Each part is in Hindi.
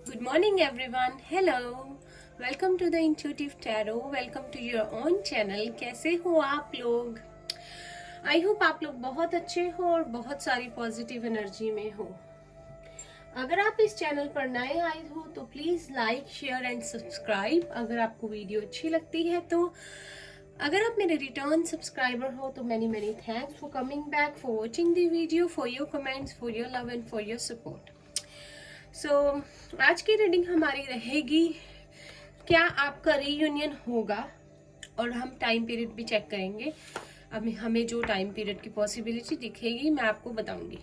Good morning, everyone. Hello. Welcome to the Intuitive Tarot. Welcome to your own channel. कैसे हो आप लोग? आई होप आप लोग बहुत अच्छे हो और बहुत सारी पॉजिटिव एनर्जी में हो। अगर आप इस चैनल पर नए आए हो तो please like, share and subscribe. अगर आपको वीडियो अच्छी लगती है तो अगर आप मेरे रिटर्न सब्सक्राइबर हो तो many many thanks for coming back, for watching the video, for your comments, for your love and for your support. आज की रीडिंग हमारी रहेगी, क्या आपका रीयूनियन होगा, और हम टाइम पीरियड भी चेक करेंगे। अब हमें जो टाइम पीरियड की पॉसिबिलिटी दिखेगी मैं आपको बताऊंगी।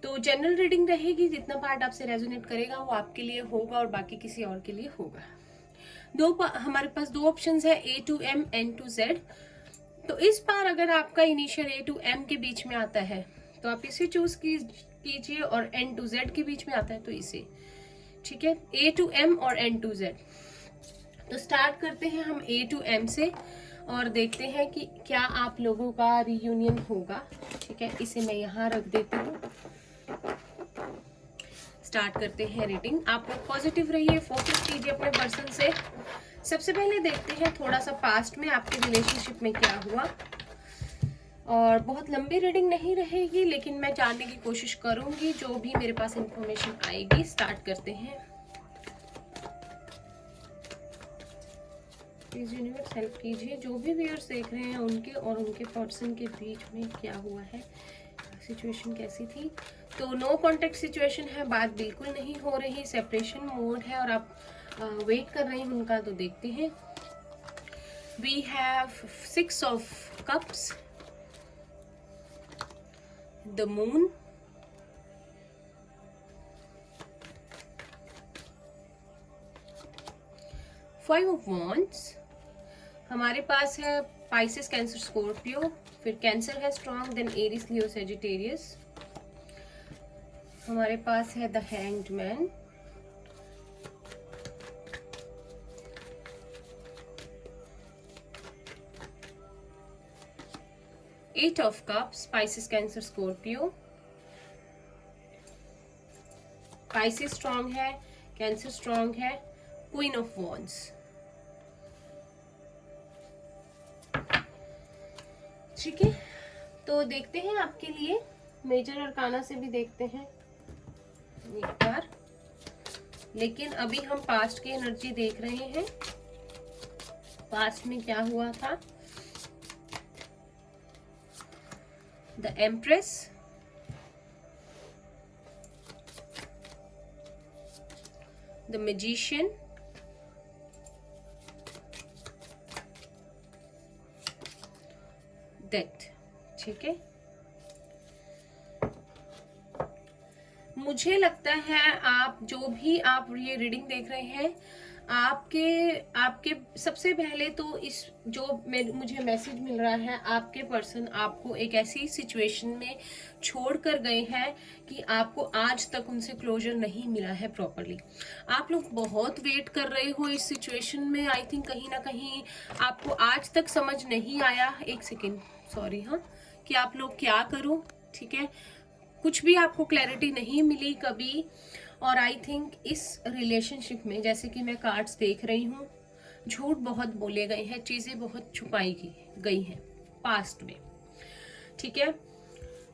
तो जनरल रीडिंग रहेगी, जितना पार्ट आपसे रेजोनेट करेगा वो आपके लिए होगा और बाकी किसी और के लिए होगा। हमारे पास दो ऑप्शंस है, A to M, N to Z। तो इस बार अगर आपका इनिशियल A to M के बीच में आता है तो आप इसे चूज कीजिए, और N to Z के बीच में आता है तो इसे। ठीक है, A to M और N to Z। तो स्टार्ट करते हैं हम A to M से और देखते हैं कि क्या आप लोगों का रीयूनियन होगा। ठीक है, इसे मैं यहाँ रख देती हूँ। स्टार्ट करते हैं रीडिंग। आप लोग पॉजिटिव रहिए, फोकस कीजिए अपने पर्सन से। सबसे पहले देखते हैं थोड़ा सा पास्ट में आपके रिलेशनशिप में क्या हुआ। और बहुत लंबी रीडिंग नहीं रहेगी, लेकिन मैं जानने की कोशिश करूंगी जो भी मेरे पास इंफॉर्मेशन आएगी। स्टार्ट करते हैं। प्लीज यूनिवर्स हेल्प कीजिए, जो भी व्यूअर्स देख रहे हैं उनके और उनके पर्सन के बीच में क्या हुआ है, सिचुएशन कैसी थी। तो नो कॉन्टेक्ट सिचुएशन है, बात बिल्कुल नहीं हो रही, सेपरेशन मोड है और आप वेट कर रहे हैं उनका। तो देखते हैं। We have 6 of cups, the moon, five of wands. हमारे पास है पाइसेस, कैंसर, स्कॉर्पियो। फिर कैंसर है strong, then Aries, Leo, Sagittarius. हमारे पास है the hanged man, eight of cups, Pisces, Cancer, Scorpio. Pisces strong है, कैंसर स्ट्रॉन्ग है, क्वीन ऑफ वॉन्ड्स। ठीक है, तो देखते हैं आपके लिए मेजर अरकाना से भी देखते हैं एक बार। लेकिन अभी हम पास्ट की एनर्जी देख रहे हैं, पास्ट में क्या हुआ था। The empress, the magician, death. ठीक है, मुझे लगता है आप जो भी आप ये रीडिंग देख रहे हैं, आपके सबसे पहले तो इस जो मुझे मैसेज मिल रहा है, आपके पर्सन आपको एक ऐसी सिचुएशन में छोड़ कर गए हैं कि आपको आज तक उनसे क्लोजर नहीं मिला है प्रॉपरली। आप लोग बहुत वेट कर रहे हो इस सिचुएशन में। आई थिंक कहीं ना कहीं आपको आज तक समझ नहीं आया, एक सेकेंड सॉरी, हाँ, कि आप लोग क्या करो। ठीक है, कुछ भी आपको क्लैरिटी नहीं मिली कभी। और आई थिंक इस रिलेशनशिप में, जैसे कि मैं कार्ड्स देख रही हूँ, झूठ बहुत बोले गए हैं, चीजें बहुत छुपाई गई हैं पास्ट में। ठीक है,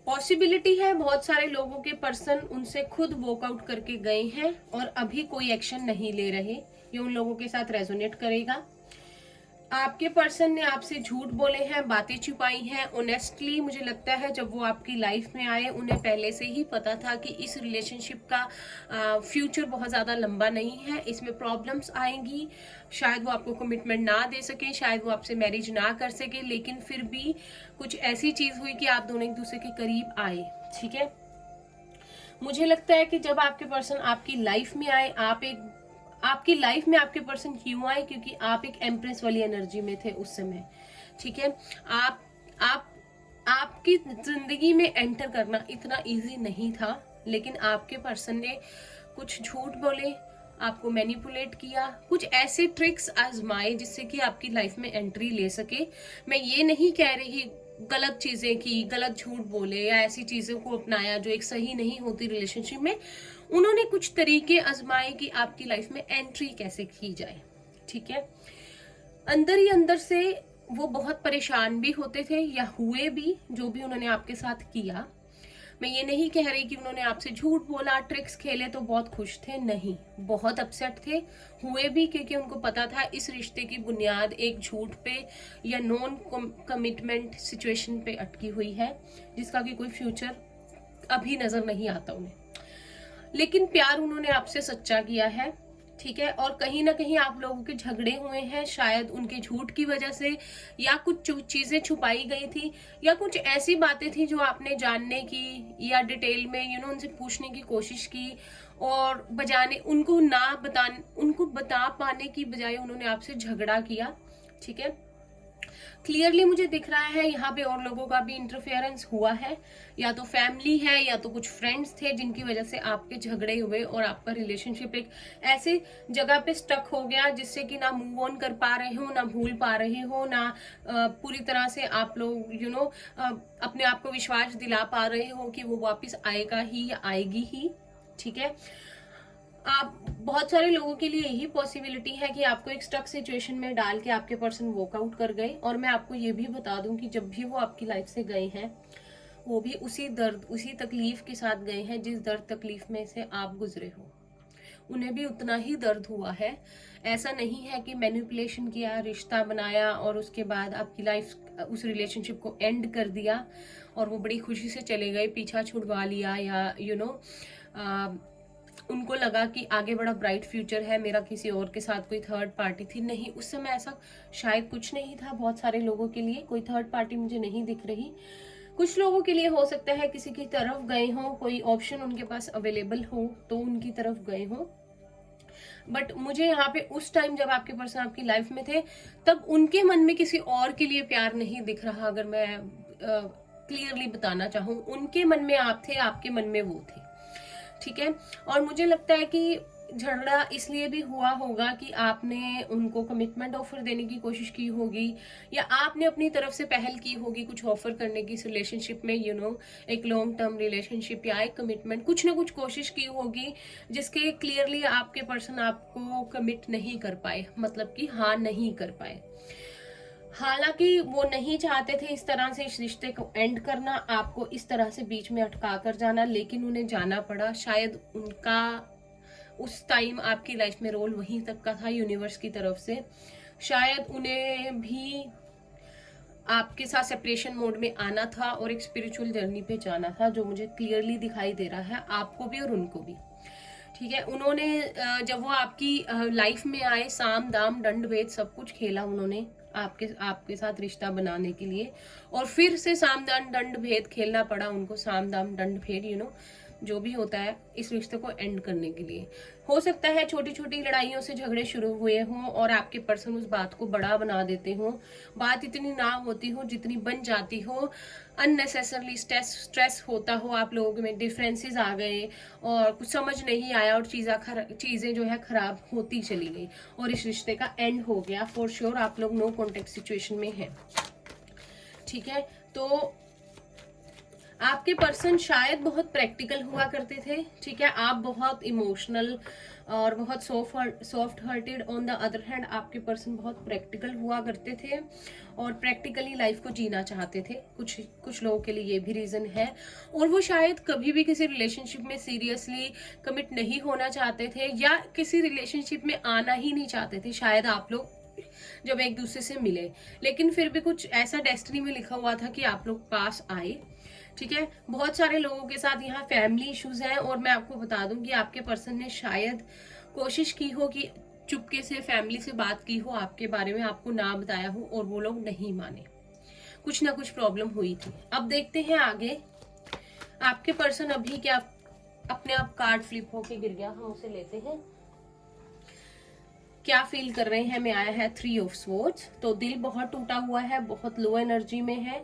पॉसिबिलिटी है बहुत सारे लोगों के पर्सन उनसे खुद वॉकआउट करके गए हैं और अभी कोई एक्शन नहीं ले रहे। ये उन लोगों के साथ रेजोनेट करेगा। आपके पर्सन ने आपसे झूठ बोले हैं, बातें छुपाई हैं। ऑनेस्टली मुझे लगता है जब वो आपकी लाइफ में आए, उन्हें पहले से ही पता था कि इस रिलेशनशिप का फ्यूचर बहुत ज़्यादा लंबा नहीं है, इसमें प्रॉब्लम्स आएंगी। शायद वो आपको कमिटमेंट ना दे सके, शायद वो आपसे मैरिज ना कर सके, लेकिन फिर भी कुछ ऐसी चीज़ हुई कि आप दोनों एक दूसरे के करीब आए। ठीक है, मुझे लगता है कि जब आपके पर्सन आपकी लाइफ में आए, आपकी लाइफ में आपके पर्सन क्यों आए, क्योंकि आप एक एम्प्रेस वाली एनर्जी में थे उस समय। ठीक है, आप आपकी जिंदगी में एंटर करना इतना इजी नहीं था, लेकिन आपके पर्सन ने कुछ झूठ बोले, आपको मैनिपुलेट किया, कुछ ऐसे ट्रिक्स आजमाए जिससे कि आपकी लाइफ में एंट्री ले सके। मैं ये नहीं कह रही गलत चीजें की, गलत झूठ बोले या ऐसी चीजों को अपनाया जो एक सही नहीं होती रिलेशनशिप में, उन्होंने कुछ तरीके आजमाए कि आपकी लाइफ में एंट्री कैसे की जाए। ठीक है, अंदर ही अंदर से वो बहुत परेशान भी होते थे या हुए भी, जो भी उन्होंने आपके साथ किया। मैं ये नहीं कह रही कि उन्होंने आपसे झूठ बोला, ट्रिक्स खेले तो बहुत खुश थे, नहीं, बहुत अपसेट थे, हुए भी, क्योंकि उनको पता था इस रिश्ते की बुनियाद एक झूठ पे या नॉन कमिटमेंट सिचुएशन पे अटकी हुई है, जिसका कि कोई फ्यूचर अभी नजर नहीं आता उन्हें। लेकिन प्यार उन्होंने आपसे सच्चा किया है। ठीक है, और कहीं ना कहीं आप लोगों के झगड़े हुए हैं, शायद उनके झूठ की वजह से, या कुछ चीजें छुपाई गई थी, या कुछ ऐसी बातें थी जो आपने जानने की या डिटेल में उनसे पूछने की कोशिश की, और बजाने उनको बता पाने की बजाय उन्होंने आपसे झगड़ा किया। ठीक है, क्लियरली मुझे दिख रहा है यहाँ पे और लोगों का भी इंटरफेरेंस हुआ है, या तो फैमिली है या तो कुछ फ्रेंड्स थे जिनकी वजह से आपके झगड़े हुए और आपका रिलेशनशिप एक ऐसे जगह पे स्टक हो गया जिससे कि ना मूव ऑन कर पा रहे हो, ना भूल पा रहे हो, ना पूरी तरह से आप लोग अपने आप को विश्वास दिला पा रहे हो कि वो वापस आएगा ही या आएगी ही। ठीक है, आप बहुत सारे लोगों के लिए यही पॉसिबिलिटी है कि आपको एक स्टक सिचुएशन में डाल के आपके पर्सन वॉकआउट कर गए, और मैं आपको ये भी बता दूं कि जब भी वो आपकी लाइफ से गए हैं वो भी उसी दर्द, उसी तकलीफ के साथ गए हैं जिस दर्द तकलीफ में से आप गुजरे हो। उन्हें भी उतना ही दर्द हुआ है। ऐसा नहीं है कि मैनिपुलेशन किया, रिश्ता बनाया और उसके बाद आपकी लाइफ, उस रिलेशनशिप को एंड कर दिया और वो बड़ी खुशी से चले गए, पीछा छुड़वा लिया, या उनको लगा कि आगे बड़ा ब्राइट फ्यूचर है मेरा, किसी और के साथ कोई थर्ड पार्टी थी। नहीं, उस समय ऐसा शायद कुछ नहीं था। बहुत सारे लोगों के लिए कोई थर्ड पार्टी मुझे नहीं दिख रही। कुछ लोगों के लिए हो सकता है किसी की तरफ गए हो, कोई ऑप्शन उनके पास अवेलेबल हो तो उनकी तरफ गए हो। बट मुझे यहाँ पे उस टाइम जब आपके पर्सन आपकी लाइफ में थे, तब उनके मन में किसी और के लिए प्यार नहीं दिख रहा। अगर मैं क्लियरली बताना चाहूँ, उनके मन में आप थे, आपके मन में वो थे। ठीक है, और मुझे लगता है कि झगड़ा इसलिए भी हुआ होगा कि आपने उनको कमिटमेंट ऑफर देने की कोशिश की होगी, या आपने अपनी तरफ से पहल की होगी कुछ ऑफर करने की इस रिलेशनशिप में, एक लॉन्ग टर्म रिलेशनशिप या एक कमिटमेंट, कुछ ना कुछ कोशिश की होगी जिसके क्लियरली आपके पर्सन आपको कमिट नहीं कर पाए, मतलब कि हाँ नहीं कर पाए। हालांकि वो नहीं चाहते थे इस तरह से इस रिश्ते को एंड करना, आपको इस तरह से बीच में अटका कर जाना, लेकिन उन्हें जाना पड़ा। शायद उनका उस टाइम आपकी लाइफ में रोल वहीं तक का था यूनिवर्स की तरफ से। शायद उन्हें भी आपके साथ सेपरेशन मोड में आना था और एक स्पिरिचुअल जर्नी पे जाना था, जो मुझे क्लियरली दिखाई दे रहा है, आपको भी और उनको भी। ठीक है, उन्होंने जब वो आपकी लाइफ में आए, साम दाम दंड भेद सब कुछ खेला उन्होंने आपके साथ रिश्ता बनाने के लिए, और फिर से साम दाम दंड भेद खेलना पड़ा उनको, साम दाम दंड भेद जो भी होता है इस रिश्ते को एंड करने के लिए। हो सकता है छोटी छोटी लड़ाइयों से झगड़े शुरू हुए हों और आपके पर्सन उस बात को बड़ा बना देते हो, बात इतनी ना होती हो जितनी बन जाती हो, अननेसेसरली स्ट्रेस होता हो, आप लोगों में डिफरेंसेस आ गए और कुछ समझ नहीं आया और चीजें जो है खराब होती चली गई और इस रिश्ते का एंड हो गया। फॉर श्योर आप लोग नो कॉन्टेक्ट सिचुएशन में हैं। ठीक है, तो आपके पर्सन शायद बहुत प्रैक्टिकल हुआ करते थे। ठीक है, आप बहुत इमोशनल और बहुत soft hearted. On the other hand आपके पर्सन बहुत प्रैक्टिकल हुआ करते थे और प्रैक्टिकली लाइफ को जीना चाहते थे। कुछ लोगों के लिए ये भी रीजन है, और वो शायद कभी भी किसी रिलेशनशिप में सीरियसली कमिट नहीं होना चाहते थे या किसी रिलेशनशिप में आना ही नहीं चाहते थे। शायद आप लोग जब एक दूसरे से मिले, लेकिन फिर भी कुछ ऐसा डेस्टिनी में लिखा हुआ था कि आप लोग पास आए। ठीक है, बहुत सारे लोगों के साथ यहाँ फैमिली इश्यूज हैं, और मैं आपको बता दूं कि आपके पर्सन ने शायद कोशिश की हो कि चुपके से फैमिली से बात की हो आपके बारे में, आपको ना बताया हो और वो लोग नहीं माने, कुछ ना कुछ प्रॉब्लम हुई थी। अब देखते हैं आगे आपके पर्सन अभी क्या, अपने आप कार्ड फ्लिप होके गिर गया, हम उसे लेते हैं, क्या फील कर रहे हैं। मैं आया है 3 ऑफ स्वॉर्ड्स, तो दिल बहुत टूटा हुआ है, बहुत लो एनर्जी में है।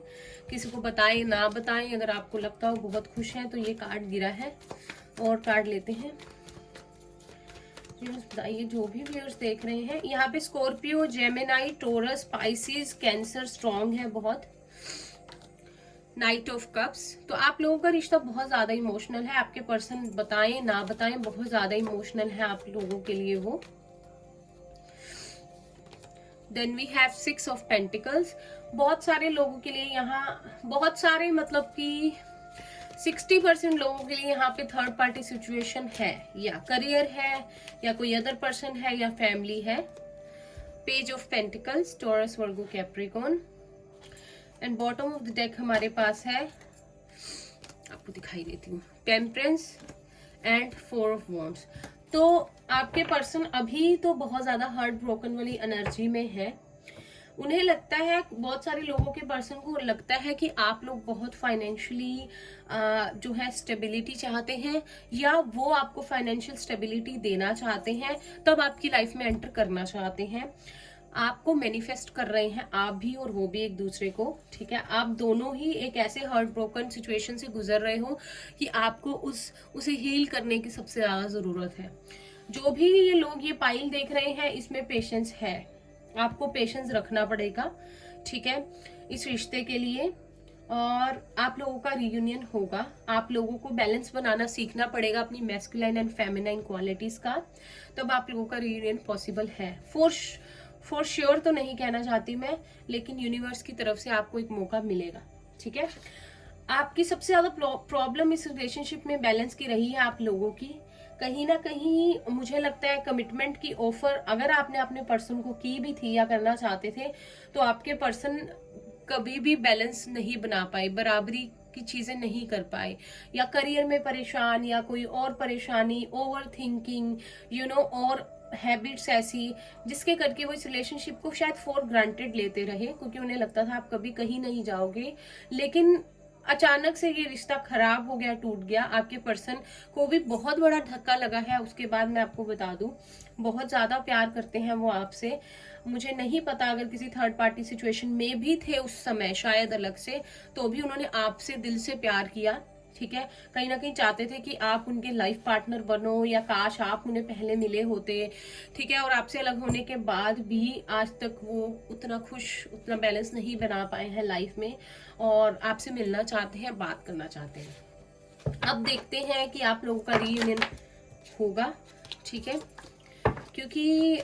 किसी को बताएं ना बताएं, अगर आपको लगता हो बहुत खुश हैं तो ये कार्ड गिरा है। और कार्ड लेते हैं। बताइए जो भी व्यूअर्स देख रहे हैं, यहाँ पे Scorpio, Gemini, Taurus, Pisces, Cancer strong है बहुत। नाइट ऑफ कप्स, तो आप लोगों का रिश्ता बहुत ज्यादा इमोशनल है। आपके पर्सन बताएं ना बताएं बहुत ज्यादा इमोशनल है आप लोगों के लिए वो। Then we have 6 of pentacles. बहुत सारे लोगों के लिए यहाँ, बहुत सारे मतलब कि 60% लोगों के लिए यहाँ पे थर्ड पार्टी सिचुएशन है, या करियर है, या कोई अदर पर्सन है, या फैमिली है। Page of pentacles, Taurus, Virgo, Capricorn. And bottom of the deck हमारे पास है, आपको दिखाई देती हूँ, टेम्परेंस एंड 4 ऑफ वॉन्ड्स। तो आपके पर्सन अभी तो बहुत ज्यादा हार्ट ब्रोकन वाली एनर्जी में है। उन्हें लगता है, बहुत सारे लोगों के पर्सन को लगता है कि आप लोग बहुत फाइनेंशियली जो है स्टेबिलिटी चाहते हैं, या वो आपको फाइनेंशियल स्टेबिलिटी देना चाहते हैं, तब आपकी लाइफ में एंटर करना चाहते हैं। आपको मैनिफेस्ट कर रहे हैं, आप भी और वो भी एक दूसरे को, ठीक है। आप दोनों ही एक ऐसे हार्ट ब्रोकन सिचुएशन से गुजर रहे हो कि आपको उसे हील करने की सबसे ज्यादा जरूरत है। जो भी ये लोग ये पाइल देख रहे हैं, इसमें पेशेंस है, आपको पेशेंस रखना पड़ेगा, ठीक है, इस रिश्ते के लिए। और आप लोगों का रियूनियन होगा। आप लोगों को बैलेंस बनाना सीखना पड़ेगा अपनी मैस्कुलाइन एंड फेमिनाइन क्वालिटीज का, तब आप लोगों का रियूनियन पॉसिबल है। फॉर श्योर तो नहीं कहना चाहती मैं, लेकिन यूनिवर्स की तरफ से आपको एक मौका मिलेगा, ठीक है। आपकी सबसे ज्यादा प्रॉब्लम इस रिलेशनशिप में बैलेंस की रही है आप लोगों की। कहीं ना कहीं मुझे लगता है कमिटमेंट की ऑफर अगर आपने अपने पर्सन को की भी थी या करना चाहते थे, तो आपके पर्सन कभी भी बैलेंस नहीं बना पाए, बराबरी की चीजें नहीं कर पाए, या करियर में परेशान, या कोई और परेशानी, ओवर थिंकिंग, और हैबिट्स ऐसी, जिसके करके वो इस रिलेशनशिप को शायद फॉर ग्रांटेड लेते रहे, क्योंकि उन्हें लगता था आप कभी कहीं नहीं जाओगे। लेकिन अचानक से ये रिश्ता खराब हो गया, टूट गया। आपके पर्सन को भी बहुत बड़ा धक्का लगा है। उसके बाद मैं आपको बता दूं, बहुत ज्यादा प्यार करते हैं वो आपसे। मुझे नहीं पता अगर किसी थर्ड पार्टी सिचुएशन में भी थे उस समय, शायद अलग से, तो भी उन्होंने आपसे दिल से प्यार किया, ठीक है। कहीं ना कहीं चाहते थे कि आप उनके लाइफ पार्टनर बनो, या काश आप उन्हें पहले मिले होते, ठीक है। और आपसे अलग होने के बाद भी आज तक वो उतना खुश, उतना बैलेंस नहीं बना पाए हैं लाइफ में, और आपसे मिलना चाहते हैं, बात करना चाहते हैं। अब देखते हैं कि आप लोगों का रीयूनियन होगा, ठीक है, क्योंकि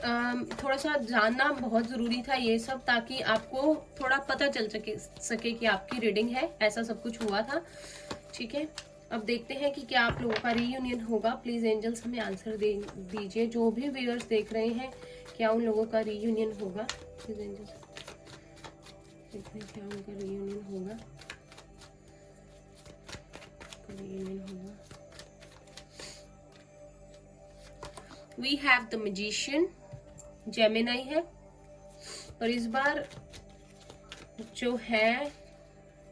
थोड़ा सा जानना बहुत जरूरी था ये सब, ताकि आपको थोड़ा पता चल सके कि आपकी रीडिंग है, ऐसा सब कुछ हुआ था, ठीक है। अब देखते हैं कि क्या आप लोगों का रीयूनियन होगा। प्लीज एंजल्स हमें आंसर दीजिए, जो भी व्यूअर्स देख रहे हैं, क्या उन लोगों का रीयूनियन होगा। प्लीज एंजल्स देखते हैं क्या उनका रीयूनियन होगा, रीयूनियन होगा। We have the magician, Gemini है, और इस बार जो है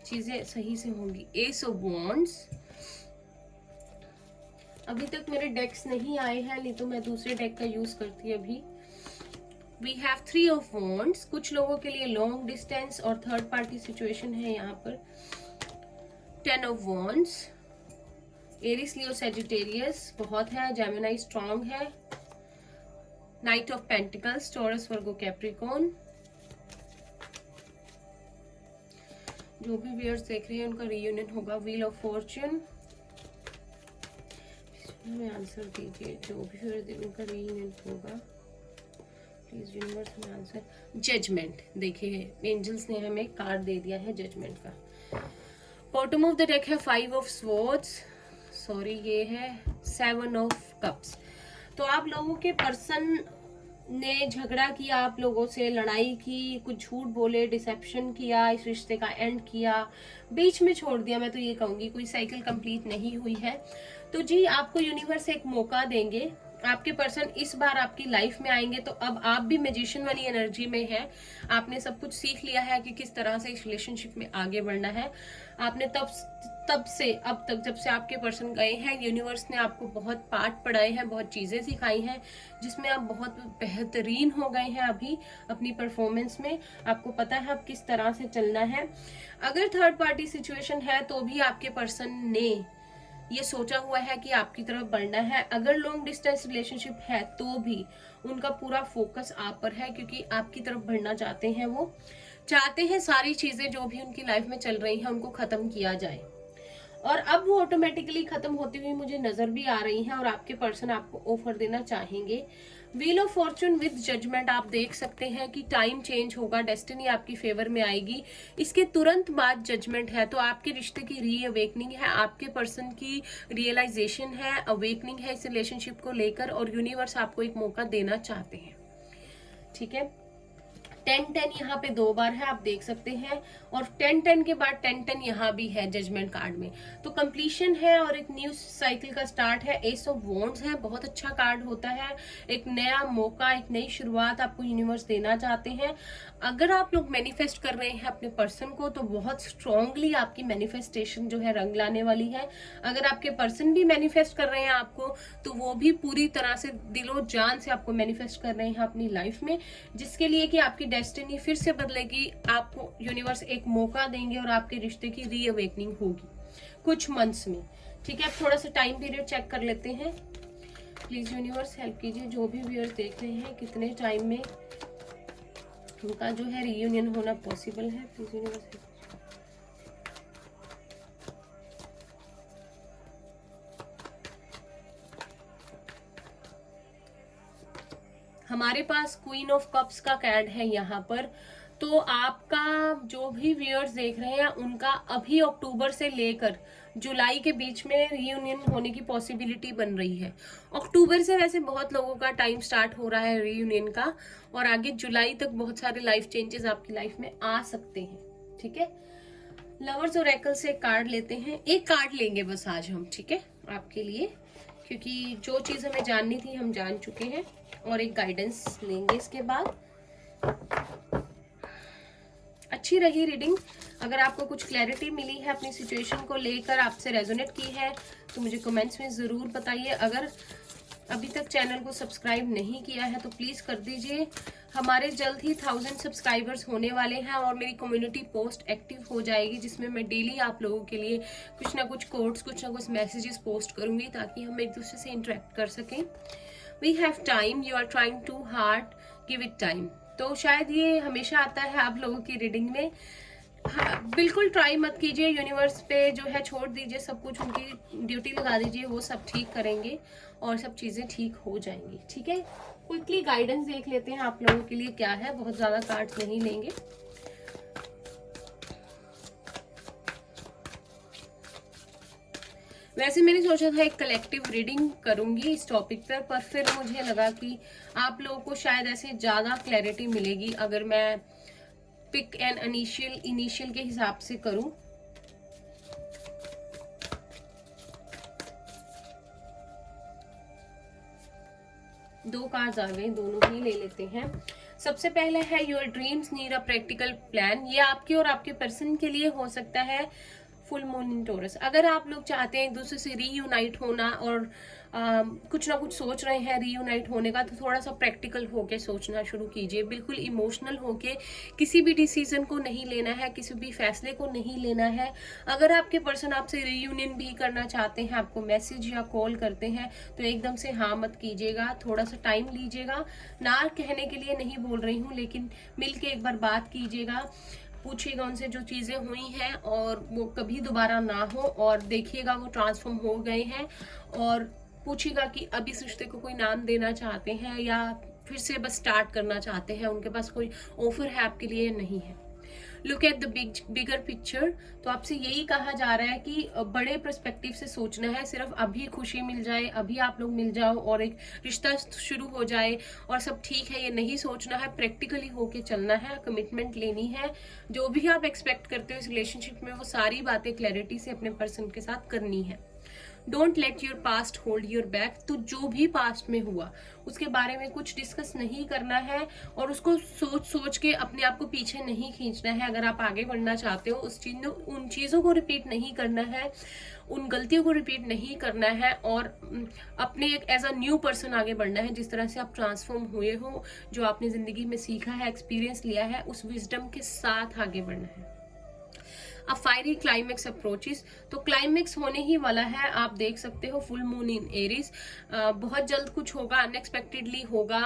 चीजें सही से होंगी। एस ऑफ वॉन्ड्स, अभी तक मेरे डेक्स नहीं आए हैं, नहीं तो मैं दूसरे डेक का यूज करती अभी। वी हैव 3 ऑफ वॉन्ड्स, कुछ लोगों के लिए लॉन्ग डिस्टेंस और थर्ड पार्टी सिचुएशन है यहाँ पर। 10 of wands, Aries, Leo, Sagittarius बहुत है, जेमिनाई स्ट्रॉन्ग है। Knight of pentacles, Taurus, Virgo, Capricorn. जो भी व्यूअर्स देख रहे हैं उनका रीयूनियन होगा। व्हील ऑफ फॉर्च्यून, हमें आंसर दीजिए, जो भी व्यूअर्स उनका रीयूनियन होगा, प्लीज यूनिवर्स हमें आंसर। जजमेंट, देखिए एंजल्स ने हमें कार्ड दे दिया है जजमेंट का। बॉटम ऑफ द डेक है 5 ऑफ स्वॉर्ड्स, सॉरी ये है 7 ऑफ कप्स। तो आप लोगों के पर्सन ने झगड़ा किया, आप लोगों से लड़ाई की, कुछ झूठ बोले, डिसेप्शन किया, इस रिश्ते का एंड किया, बीच में छोड़ दिया, मैं तो ये कहूंगी कोई साइकिल कंप्लीट नहीं हुई है। तो जी आपको यूनिवर्स एक मौका देंगे, आपके पर्सन इस बार आपकी लाइफ में आएंगे। तो अब आप भी मैजिशियन वाली एनर्जी में है, आपने सब कुछ सीख लिया है कि किस तरह से इस रिलेशनशिप में आगे बढ़ना है। आपने तब से अब तक, जब से आपके पर्सन गए हैं, यूनिवर्स ने आपको बहुत पाठ पढ़ाए हैं, बहुत चीजें सिखाई हैं, जिसमें आप बहुत बेहतरीन हो गए हैं अभी अपनी परफॉर्मेंस में। आपको पता है अब किस तरह से चलना है। अगर थर्ड पार्टी सिचुएशन है तो भी आपके पर्सन ने ये सोचा हुआ है कि आपकी तरफ बढ़ना है। अगर लॉन्ग डिस्टेंस रिलेशनशिप है तो भी उनका पूरा फोकस आप पर है, क्योंकि आपकी तरफ बढ़ना चाहते हैं वो, चाहते हैं सारी चीजें जो भी उनकी लाइफ में चल रही हैं उनको खत्म किया जाए, और अब वो ऑटोमेटिकली खत्म होती हुई मुझे नजर भी आ रही हैं, और आपके पर्सन आपको ऑफर देना चाहेंगे। Wheel of fortune with judgement, आप देख सकते हैं कि टाइम चेंज होगा, डेस्टिनी आपकी फेवर में आएगी। इसके तुरंत बाद जजमेंट है, तो आपके रिश्ते की रीअवेकनिंग है, आपके पर्सन की रियलाइजेशन है, अवेकनिंग है इस रिलेशनशिप को लेकर, और यूनिवर्स आपको एक मौका देना चाहते हैं। ठीक है, 10-10 यहाँ पे 2 बार है, आप देख सकते हैं, और 10-10 के बाद 10-10 यहाँ भी है जजमेंट कार्ड में। तो कंप्लीशन है और एक न्यू साइकिल का स्टार्ट है। एस ऑफ वॉन्ड्स है, बहुत अच्छा कार्ड होता है, एक नया मौका, एक नई शुरुआत आपको यूनिवर्स देना चाहते हैं। अगर आप लोग मैनिफेस्ट कर रहे हैं अपने पर्सन को, तो बहुत स्ट्रांगली आपकी मैनिफेस्टेशन जो है रंग लाने वाली है। अगर आपके पर्सन भी मैनिफेस्ट कर रहे हैं आपको, तो वो भी पूरी तरह से दिलो जान से आपको मैनिफेस्ट कर रहे हैं अपनी लाइफ में, जिसके लिए कि आपकी डेस्टिनी फिर से बदलेगी, आपको यूनिवर्स एक मौका देंगे और आपके रिश्ते की रीअवेकनिंग होगी कुछ मंथ्स में। ठीक है, अब थोड़ा सा टाइम पीरियड चेक कर लेते हैं। प्लीज यूनिवर्स हेल्प कीजिए, जो भी व्यूअर्स देख रहे हैं कितने टाइम में उनका जो है रीयूनियन होना पॉसिबल है। Please universe help. हमारे पास क्वीन ऑफ कप्स का कार्ड है यहाँ पर। तो आपका जो भी व्यूअर्स देख रहे हैं उनका अभी अक्टूबर से लेकर जुलाई के बीच में रीयूनियन होने की पॉसिबिलिटी बन रही है। अक्टूबर से वैसे बहुत लोगों का टाइम स्टार्ट हो रहा है रीयूनियन का, और आगे जुलाई तक बहुत सारे लाइफ चेंजेस आपकी लाइफ में आ सकते हैं। ठीक है, लवर्स ओरेकल से कार्ड लेते हैं, एक कार्ड लेंगे बस आज हम, ठीक है, आपके लिए, क्योंकि जो चीज हमें जाननी थी हम जान चुके हैं, और एक गाइडेंस लेंगे इसके बाद। अच्छी रही रीडिंग। अगर आपको कुछ क्लैरिटी मिली है अपनी सिचुएशन को लेकर, आपसे रेजोनेट की है, तो मुझे कमेंट्स में जरूर बताइए। अगर अभी तक चैनल को सब्सक्राइब नहीं किया है तो प्लीज कर दीजिए। हमारे जल्द ही 1000 सब्सक्राइबर्स होने वाले हैं, और मेरी कम्युनिटी पोस्ट एक्टिव हो जाएगी, जिसमें मैं डेली आप लोगों के लिए कुछ ना कुछ कोट्स, कुछ ना कुछ मैसेजेस पोस्ट करूंगी, ताकि हम एक दूसरे से इंटरेक्ट कर सकें। We have time, you are trying too hard, give it time. तो शायद ये हमेशा आता है आप लोगों की रीडिंग में। हाँ, बिल्कुल ट्राई मत कीजिए, यूनिवर्स पे जो है छोड़ दीजिए सब कुछ, उनकी ड्यूटी लगा दीजिए, वो सब ठीक करेंगे और सब चीजें ठीक हो जाएंगी। ठीक है, क्विकली गाइडेंस देख लेते हैं आप लोगों के लिए क्या है, बहुत ज्यादा कार्ड्स नहीं लेंगे। वैसे मैंने सोचा था एक कलेक्टिव रीडिंग करूंगी इस टॉपिक पर फिर मुझे लगा कि आप लोगों को शायद ऐसे ज्यादा क्लैरिटी मिलेगी अगर मैं पिक एंड इनिशियल के हिसाब से करूं। दो कार्ड्स आ गए, दोनों ही ले लेते हैं। सबसे पहले है your dreams need a practical plan. ये आपके और आपके पर्सन के लिए हो सकता है फुल मून इन टॉरस। अगर आप लोग चाहते हैं एक दूसरे से रीयूनाइट होना और कुछ ना कुछ सोच रहे हैं रीयूनाइट होने का, तो थोड़ा सा प्रैक्टिकल होके सोचना शुरू कीजिए। बिल्कुल इमोशनल होके किसी भी डिसीजन को नहीं लेना है, किसी भी फैसले को नहीं लेना है। अगर आपके पर्सन आपसे रीयूनियन भी करना चाहते हैं, आपको मैसेज या कॉल करते हैं, तो एकदम से हाँ मत कीजिएगा, थोड़ा सा टाइम लीजिएगा। ना कहने के लिए नहीं बोल रही हूँ, लेकिन मिल के एक बार बात कीजिएगा, पूछिएगा उनसे जो चीजें हुई हैं और वो कभी दोबारा ना हो, और देखिएगा वो ट्रांसफॉर्म हो गए हैं, और पूछिएगा कि अब इस रिश्ते को कोई नाम देना चाहते हैं या फिर से बस स्टार्ट करना चाहते हैं, उनके पास कोई ऑफर है आपके लिए नहीं है। Look at the bigger picture. तो आपसे यही कहा जा रहा है कि बड़े पर्सपेक्टिव से सोचना है। सिर्फ अभी खुशी मिल जाए, अभी आप लोग मिल जाओ और एक रिश्ता शुरू हो जाए और सब ठीक है, ये नहीं सोचना है। प्रैक्टिकली होके चलना है, कमिटमेंट लेनी है। जो भी आप एक्सपेक्ट करते हो इस रिलेशनशिप में, वो सारी बातें क्लैरिटी से अपने पर्सन के साथ करनी है। Don't let your past hold your back. तो जो भी पास्ट में हुआ उसके बारे में कुछ डिस्कस नहीं करना है, और उसको सोच सोच के अपने आप को पीछे नहीं खींचना है। अगर आप आगे बढ़ना चाहते हो, उन चीज़ों को रिपीट नहीं करना है, उन गलतियों को रिपीट नहीं करना है, और अपने एक एज अ न्यू पर्सन आगे बढ़ना है। जिस तरह से आप ट्रांसफॉर्म हुए हो, जो आपने जिंदगी में सीखा है, एक्सपीरियंस लिया है, उस विजडम के साथ आगे बढ़ना है। अ फायरी क्लाइमेक्स अप्रोचेस। तो क्लाइमेक्स होने ही वाला है, आप देख सकते हो, फुल मून इन एरीज। बहुत जल्द कुछ होगा, अनएक्सपेक्टेडली होगा।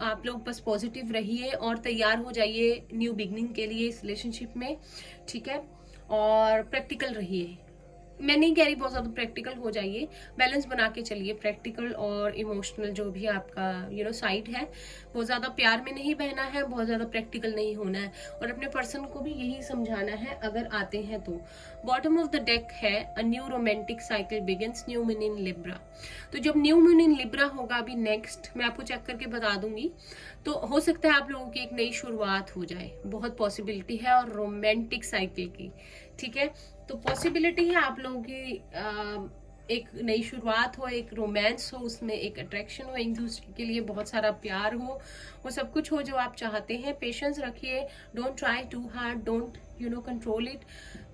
आप लोग बस पॉजिटिव रहिए और तैयार हो जाइए न्यू बिगनिंग के लिए इस रिलेशनशिप में, ठीक है। और प्रैक्टिकल रहिए, मैं नहीं कह रही बहुत ज्यादा प्रैक्टिकल हो जाइए, बैलेंस बना के चलिए, प्रैक्टिकल और इमोशनल जो भी आपका साइड है। बहुत ज्यादा प्यार में नहीं बहना है, बहुत ज्यादा प्रैक्टिकल नहीं होना है, और अपने पर्सन को भी यही समझाना है अगर आते हैं तो। बॉटम ऑफ द डेक है a new romantic cycle begins, new moon in Libra. तो जब न्यू मून इन लिब्रा होगा अभी नेक्स्ट, मैं आपको चेक करके बता दूंगी, तो हो सकता है आप लोगों की एक नई शुरुआत हो जाए, बहुत पॉसिबिलिटी है, और रोमांटिक साइकिल की, ठीक है। तो पॉसिबिलिटी है आप लोगों की एक नई शुरुआत हो, एक रोमांस हो, उसमें एक अट्रैक्शन हो, एक दूसरे के लिए बहुत सारा प्यार हो, वो सब कुछ हो जो आप चाहते हैं। पेशेंस रखिए, don't try too hard, don't control it,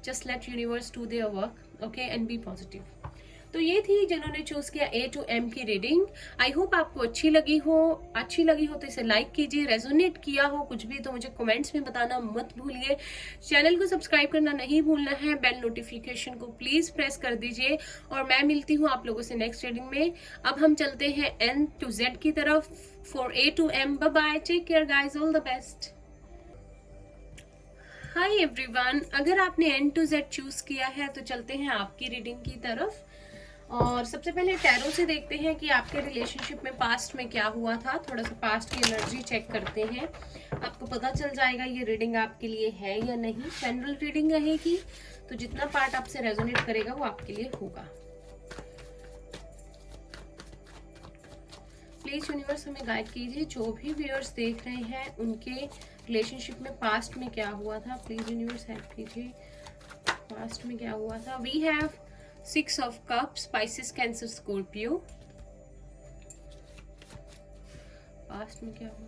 just let universe do their work, okay, and be positive. तो ये थी जिन्होंने चूज किया A to M की रीडिंग। आई होप आपको अच्छी लगी हो तो इसे लाइक कीजिए, रेजोनेट किया हो कुछ भी तो मुझे कमेंट्स में बताना मत भूलिए। चैनल को सब्सक्राइब करना नहीं भूलना है, बेल नोटिफिकेशन को प्लीज प्रेस कर दीजिए, और मैं मिलती हूँ आप लोगों से नेक्स्ट रीडिंग में। अब हम चलते हैं N to Z की तरफ, for A to M। Bye bye, take care guys, all the best. Hi everyone, अगर आपने N to Z चूज किया है तो चलते हैं आपकी रीडिंग की तरफ। और सबसे पहले टैरो से देखते हैं कि आपके रिलेशनशिप में पास्ट में क्या हुआ था। थोड़ा सा पास्ट की एनर्जी चेक करते हैं, आपको पता चल जाएगा ये रीडिंग आपके लिए है या नहीं। जनरल रीडिंग रहेगी, तो जितना पार्ट आपसे रेजोनेट करेगा वो आपके लिए होगा। प्लीज यूनिवर्स हमें गाइड कीजिए, जो भी व्यूअर्स देख रहे हैं उनके रिलेशनशिप में पास्ट में क्या हुआ था। प्लीज यूनिवर्स हेल्प कीजिए, पास्ट में क्या हुआ था। We have 6 of Cups, Pisces, Cancer, Scorpio। Past में क्या हुआ,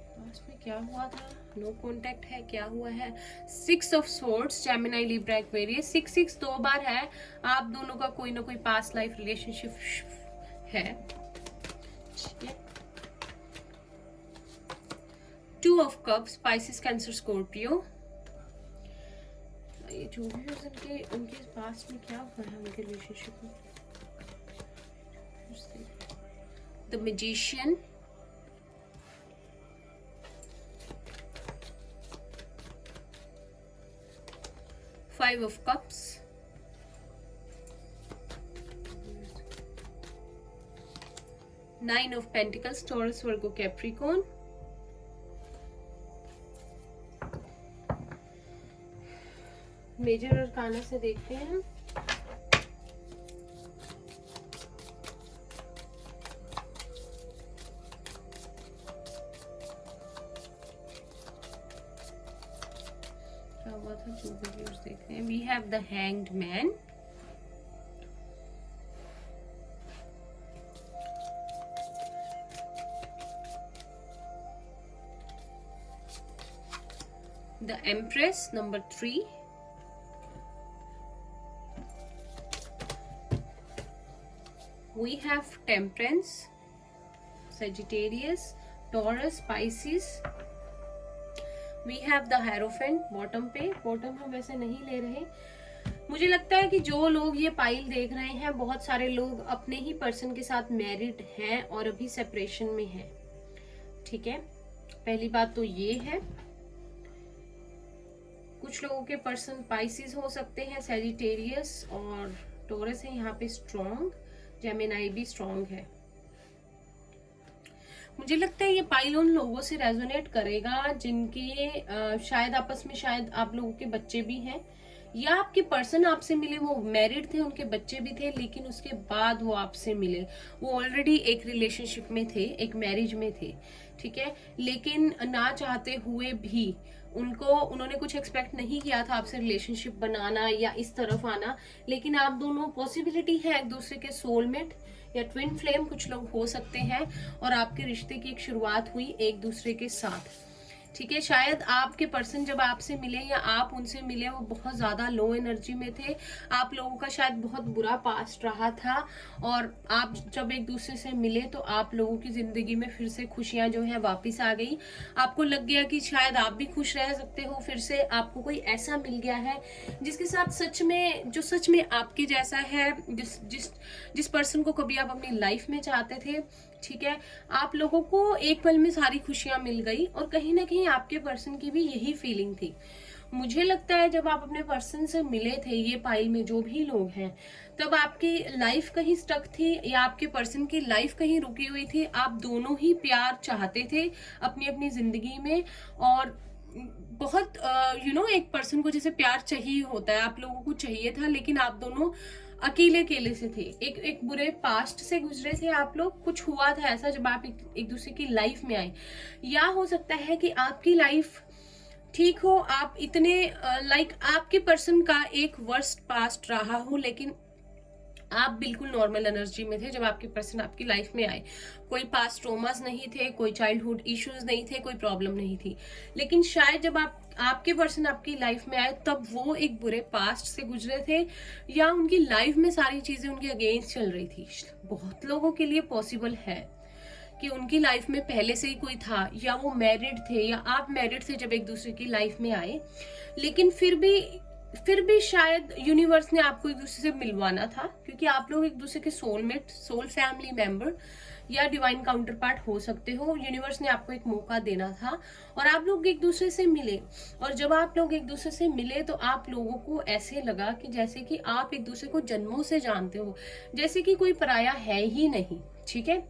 पास्ट में क्या हुआ था, नो कॉन्टेक्ट है, क्या हुआ है। 6 of Swords, Gemini, Libra, Aquarius। 6 2 बार है, आप दोनों का कोई ना कोई पास्ट लाइफ रिलेशनशिप है, ठीक है। 2 of Cups, Pisces, Cancer, Scorpio। ये जो भी उनके पास्ट में क्या हुआ है उनके रिलेशनशिप में। The magician, five of cups, nine of pentacles, Taurus, Virgo, Capricorn. Major arcana से देखते हैं। क्या हुआ था, जो वीडियोस देख रहे हैं। We have the hanged man, the empress, number 3, we have Temperance, Sagittarius, Taurus, Pisces। we have the Hierophant bottom पे। बॉटम हम वैसे नहीं ले रहे, मुझे लगता है कि जो लोग ये पाइल देख रहे हैं, बहुत सारे लोग अपने ही पर्सन के साथ मैरिड हैं और अभी सेपरेशन में हैं, ठीक है। पहली बात तो ये है, कुछ लोगों के पर्सन पाइसिस हो सकते हैं, सैजिटेरियस और टोरस है यहाँ पे स्ट्रॉन्ग, जेमिनाई भी स्ट्रॉन्ग है। मुझे लगता है ये पाइल उन लोगों से रेजोनेट करेगा जिनके शायद आपस में शायद आप लोगों के बच्चे भी हैं, या आपके पर्सन आपसे मिले वो मैरिड थे, उनके बच्चे भी थे, लेकिन उसके बाद वो आपसे मिले, वो ऑलरेडी एक रिलेशनशिप में थे, एक मैरिज में थे, ठीक है। लेकिन ना चाहते हुए भी उन्होंने कुछ एक्सपेक्ट नहीं किया था आपसे रिलेशनशिप बनाना या इस तरफ आना, लेकिन आप दोनों पॉसिबिलिटी है एक दूसरे के सोलमेट या ट्विन फ्लेम कुछ लोग हो सकते हैं, और आपके रिश्ते की एक शुरुआत हुई एक दूसरे के साथ, ठीक है। शायद आपके पर्सन जब आपसे मिले या आप उनसे मिले वो बहुत ज्यादा लो एनर्जी में थे, आप लोगों का शायद बहुत बुरा पास्ट रहा था, और आप जब एक दूसरे से मिले तो आप लोगों की जिंदगी में फिर से खुशियां जो है वापस आ गई। आपको लग गया कि शायद आप भी खुश रह सकते हो, फिर से आपको कोई ऐसा मिल गया है जिसके साथ सच में आपके जैसा है, जिस जिस जिस पर्सन को कभी आप अपनी लाइफ में चाहते थे। ठीक है, आप लोगों को एक पल में सारी खुशियां मिल गई, और कहीं ना कहीं आपके पर्सन की भी यही फीलिंग थी। मुझे लगता है जब आप अपने पर्सन से मिले थे, ये पाइल में जो भी लोग हैं, तब आपकी लाइफ कहीं स्टक थी या आपके पर्सन की लाइफ कहीं रुकी हुई थी। आप दोनों ही प्यार चाहते थे अपनी अपनी जिंदगी में, और बहुत एक पर्सन को जैसे प्यार चाहिए होता है, आप लोगों को चाहिए था, लेकिन आप दोनों अकेले अकेले से थे। एक बुरे पास्ट से गुजरे थे आप लोग, कुछ हुआ था ऐसा जब आप एक दूसरे की लाइफ में आए, या हो सकता है कि आपकी लाइफ ठीक हो, आप इतने आपके पर्सन का एक वर्स्ट पास्ट रहा हो, लेकिन आप बिल्कुल नॉर्मल एनर्जी में थे जब आपके पर्सन आपकी लाइफ में आए। कोई पास्ट ट्रोमास नहीं थे, कोई चाइल्डहुड इश्यूज नहीं थे, कोई प्रॉब्लम नहीं थी, लेकिन शायद जब आपके पर्सन आपकी लाइफ में आए तब वो एक बुरे पास्ट से गुजरे थे, या उनकी लाइफ में सारी चीजें उनके अगेंस्ट चल रही थी। बहुत लोगों के लिए पॉसिबल है कि उनकी लाइफ में पहले से ही कोई था, या वो मैरिड थे, या आप मैरिड थे जब एक दूसरे की लाइफ में आए, लेकिन फिर भी शायद यूनिवर्स ने आपको एक दूसरे से मिलवाना था, क्योंकि आप लोग एक दूसरे के सोलमेट, सोल फैमिली मेंबर या डिवाइन काउंटर पार्ट हो सकते हो। यूनिवर्स ने आपको एक मौका देना था, और आप लोग एक दूसरे से मिले, और जब आप लोग एक दूसरे से मिले तो आप लोगों को ऐसे लगा कि जैसे कि आप एक दूसरे को जन्मों से जानते हो, जैसे कि कोई पराया है ही नहीं। ठीक है,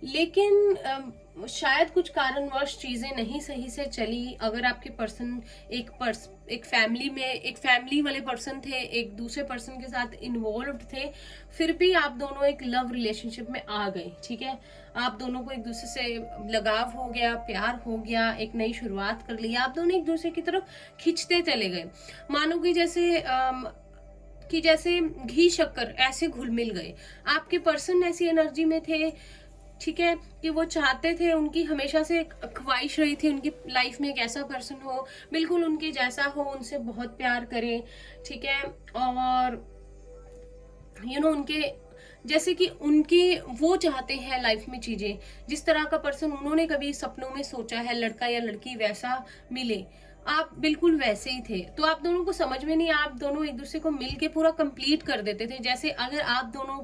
लेकिन शायद कुछ कारणवश चीजें नहीं सही से चली। अगर आपके पर्सन एक फैमिली वाले पर्सन थे, एक दूसरे पर्सन के साथ इन्वॉल्व थे, फिर भी आप दोनों एक लव रिलेशनशिप में आ गए। ठीक है, आप दोनों को एक दूसरे से लगाव हो गया, प्यार हो गया, एक नई शुरुआत कर ली, आप दोनों एक दूसरे की तरफ खिंचते चले गए, मानो कि जैसे घी शक्कर ऐसे घुल मिल गए। आपके पर्सन ऐसी एनर्जी में थे, ठीक है, कि वो चाहते थे, उनकी हमेशा से ख्वाहिश रही थी उनकी लाइफ में एक ऐसा पर्सन हो, बिल्कुल उनके जैसा हो, उनसे बहुत प्यार करे। ठीक है, और उनके जैसे कि वो चाहते हैं लाइफ में चीजें, जिस तरह का पर्सन उन्होंने कभी सपनों में सोचा है, लड़का या लड़की वैसा मिले, आप बिल्कुल वैसे ही थे। तो आप दोनों को समझ में नहीं, आप दोनों एक दूसरे को मिलके पूरा कंप्लीट कर देते थे। जैसे अगर आप दोनों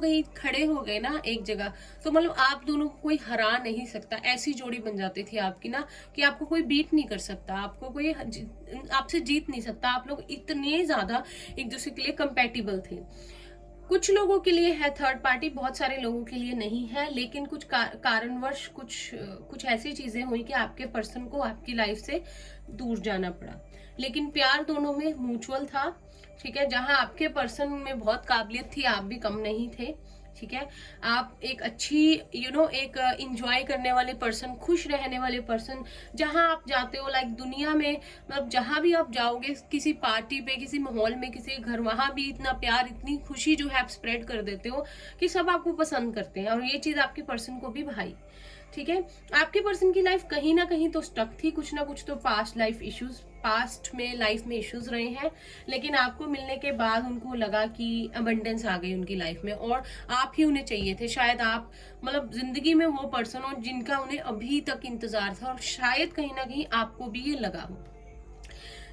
कहीं खड़े हो गए ना एक जगह, तो मतलब आप दोनों को कोई हरा नहीं सकता, ऐसी जोड़ी बन जाती थी आपकी ना, कि आपको कोई बीट नहीं कर सकता, आपको कोई आपसे जीत नहीं सकता। आप लोग इतने ज्यादा एक दूसरे के लिए कंपेटिबल थे। कुछ लोगों के लिए है थर्ड पार्टी, बहुत सारे लोगों के लिए नहीं है, लेकिन कुछ कारणवश कुछ ऐसी चीजें हुई कि आपके पर्सन को आपकी लाइफ से दूर जाना पड़ा, लेकिन प्यार दोनों में म्यूचुअल था। ठीक है, जहां आपके पर्सन में बहुत काबिलियत थी, आप भी कम नहीं थे। ठीक है, आप एक अच्छी एक इंजॉय करने वाले पर्सन, खुश रहने वाले पर्सन, जहां आप जाते हो दुनिया में, मतलब जहां भी आप जाओगे, किसी पार्टी पे, किसी माहौल में, किसी घर, वहां भी इतना प्यार, इतनी खुशी जो है आप स्प्रेड कर देते हो कि सब आपको पसंद करते हैं, और ये चीज आपके पर्सन को भी भाई। ठीक है, आपके पर्सन की लाइफ कहीं ना कहीं तो स्टक थी, कुछ ना कुछ तो पास्ट में लाइफ में इश्यूज रहे हैं, लेकिन आपको मिलने के बाद उनको लगा कि अबंडेंस आ गई उनकी लाइफ में, और आप ही उन्हें चाहिए थे। शायद आप जिंदगी में वो पर्सन हो जिनका उन्हें अभी तक इंतजार था, और शायद कहीं ना कहीं आपको भी ये लगा हो।